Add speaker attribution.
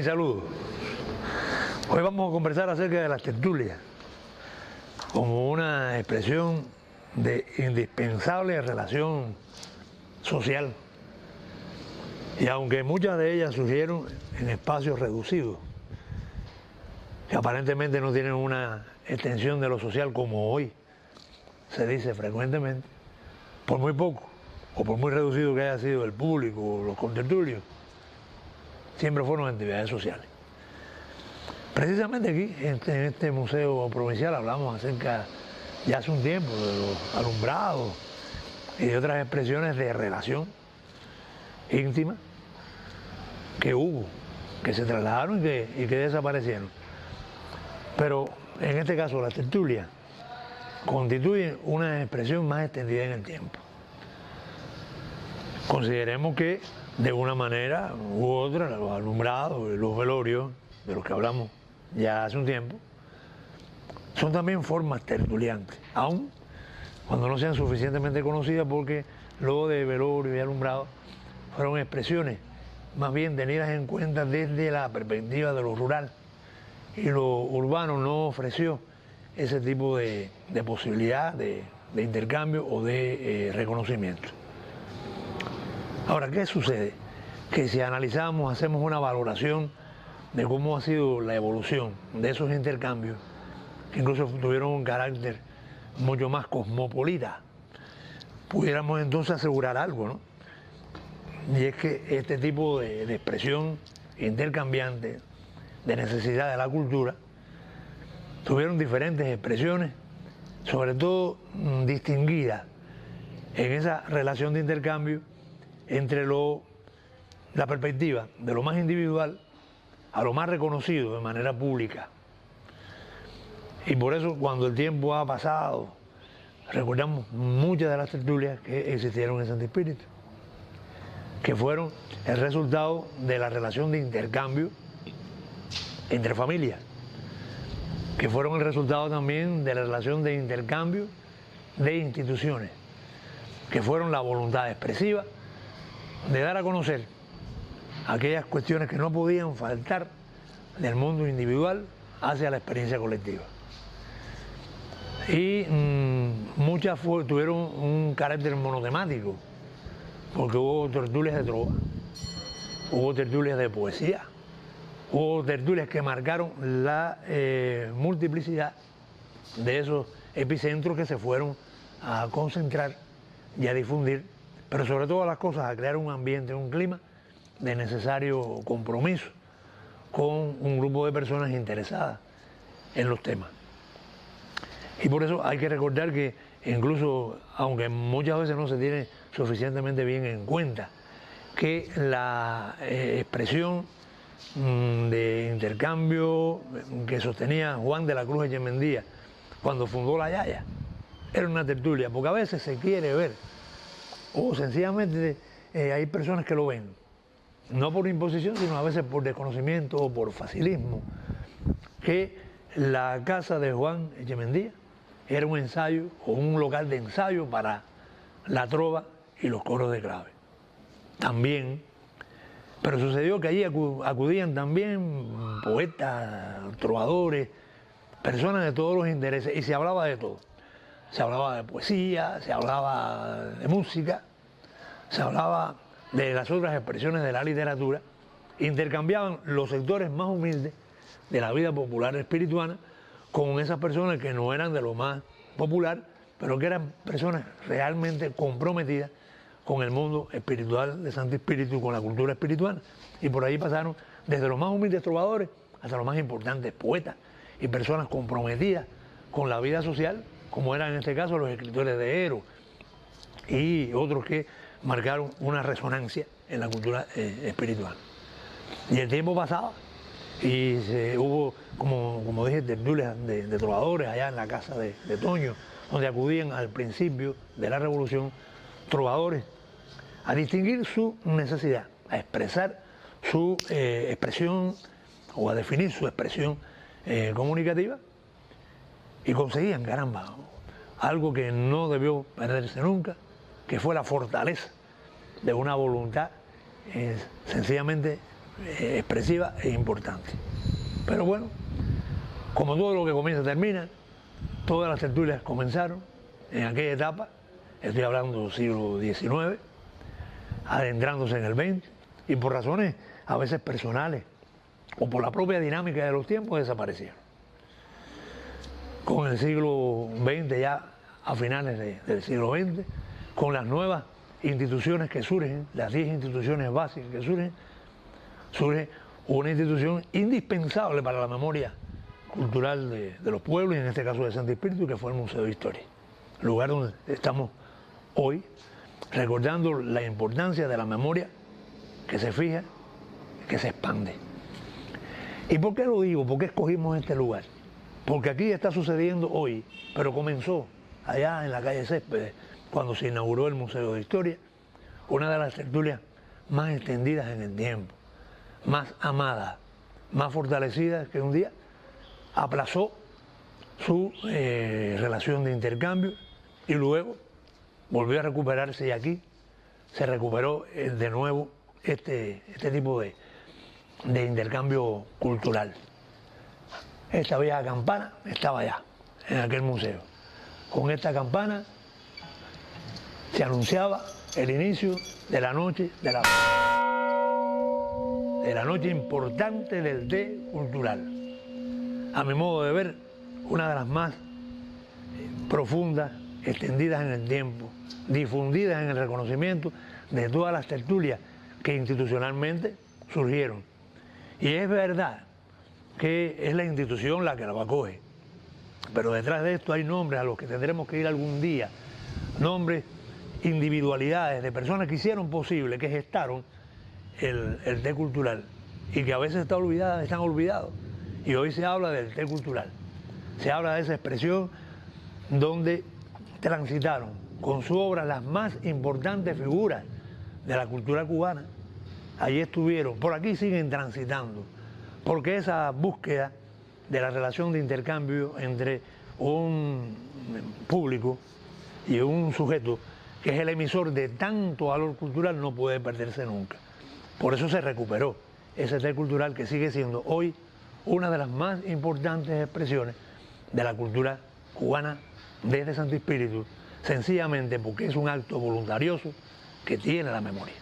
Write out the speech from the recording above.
Speaker 1: saludos. Hoy vamos a conversar acerca de las tertulias como una expresión de indispensable relación social. Y aunque muchas de ellas surgieron en espacios reducidos, que aparentemente no tienen una extensión de lo social como hoy se dice frecuentemente, por muy poco o por muy reducido que haya sido el público o los contertulios, siempre fueron actividades sociales. Precisamente aquí, en este museo provincial, hablamos acerca, ya hace un tiempo, de los alumbrados y de otras expresiones de relación íntima que hubo, que se trasladaron y que desaparecieron. Pero en este caso las tertulias constituyen una expresión más extendida en el tiempo. Consideremos que de una manera u otra los alumbrados y los velorios, de los que hablamos ya hace un tiempo, son también formas tertuliantes, aun cuando no sean suficientemente conocidas, porque lo de velorio y alumbrado fueron expresiones más bien tenidas en cuenta desde la perspectiva de lo rural, y lo urbano no ofreció ese tipo de posibilidad de intercambio o de reconocimiento. Ahora, ¿qué sucede? Que si analizamos, hacemos una valoración de cómo ha sido la evolución de esos intercambios, que incluso tuvieron un carácter mucho más cosmopolita, pudiéramos entonces asegurar algo, ¿no? Y es que este tipo de expresión intercambiante de necesidad de la cultura tuvieron diferentes expresiones, sobre todo distinguidas en esa relación de intercambio entre la perspectiva de lo más individual a lo más reconocido de manera pública. Y por eso, cuando el tiempo ha pasado, recordamos muchas de las tertulias que existieron en Santo Espíritu, que fueron el resultado de la relación de intercambio entre familias, que fueron el resultado también de la relación de intercambio de instituciones, que fueron la voluntad expresiva de dar a conocer aquellas cuestiones que no podían faltar del mundo individual hacia la experiencia colectiva. Y muchas tuvieron un carácter monotemático, porque hubo tertulias de trova, hubo tertulias de poesía, hubo tertulias que marcaron la multiplicidad de esos epicentros que se fueron a concentrar y a difundir, pero sobre todas las cosas a crear un ambiente, un clima de necesario compromiso con un grupo de personas interesadas en los temas. Y por eso hay que recordar que incluso, aunque muchas veces no se tiene suficientemente bien en cuenta, que la expresión de intercambio que sostenía Juan de la Cruz Echemendía cuando fundó la Yaya era una tertulia, porque a veces se quiere ver, o sencillamente hay personas que lo ven, no por imposición, sino a veces por desconocimiento o por facilismo, que la casa de Juan Echemendía era un ensayo o un local de ensayo para la trova y los coros de clave. También, pero sucedió que allí acudían también poetas, trovadores, personas de todos los intereses, y se hablaba de todo. Se hablaba de poesía, se hablaba de música, se hablaba de las otras expresiones de la literatura. Intercambiaban los sectores más humildes de la vida popular espirituana con esas personas que no eran de lo más popular, pero que eran personas realmente comprometidas con el mundo espiritual de Santo Espíritu, con la cultura espiritual. Y por ahí pasaron desde los más humildes trovadores hasta los más importantes poetas y personas comprometidas con la vida social, como eran en este caso los escritores de Eros y otros que marcaron una resonancia en la cultura espiritual. Y el tiempo pasaba y hubo, como dije, tertulias de trovadores allá en la casa de Toño, donde acudían al principio de la Revolución trovadores a distinguir su necesidad, a expresar su expresión o a definir su expresión comunicativa, y conseguían, caramba, algo que no debió perderse nunca, que fue la fortaleza de una voluntad sencillamente expresiva e importante. Pero bueno, como todo lo que comienza termina, todas las tertulias comenzaron en aquella etapa, estoy hablando del siglo XIX, adentrándose en el XX, y por razones a veces personales o por la propia dinámica de los tiempos desaparecieron. Con el siglo XX, ya a finales del siglo XX, con las nuevas instituciones que surgen, las 10 instituciones básicas que surgen, surge una institución indispensable para la memoria cultural de los pueblos, y en este caso de Santo Espíritu, que fue el Museo de Historia, lugar donde estamos hoy recordando la importancia de la memoria que se fija, que se expande. ¿Y por qué lo digo? ¿Por qué escogimos este lugar? Porque aquí está sucediendo hoy, pero comenzó allá en la calle Céspedes, cuando se inauguró el Museo de Historia, una de las tertulias más extendidas en el tiempo, más amadas, más fortalecidas, que un día aplazó su relación de intercambio y luego volvió a recuperarse, y aquí se recuperó de nuevo este tipo de intercambio cultural. Esta vieja campana estaba allá, en aquel museo. Con esta campana se anunciaba el inicio de la noche importante del té cultural. A mi modo de ver, una de las más profundas, extendidas en el tiempo, difundidas en el reconocimiento de todas las tertulias que institucionalmente surgieron. Y es verdad que es la institución la que la acoge, pero detrás de esto hay nombres a los que tendremos que ir algún día, nombres, individualidades de personas que hicieron posible, que gestaron el té cultural, y que a veces están olvidados. Y hoy se habla del té cultural, se habla de esa expresión donde transitaron con su obra las más importantes figuras de la cultura cubana. Allí estuvieron, por aquí siguen transitando, porque esa búsqueda de la relación de intercambio entre un público y un sujeto que es el emisor de tanto valor cultural no puede perderse nunca. Por eso se recuperó ese té cultural, que sigue siendo hoy una de las más importantes expresiones de la cultura cubana desde Santo Espíritu, sencillamente porque es un acto voluntarioso que tiene la memoria.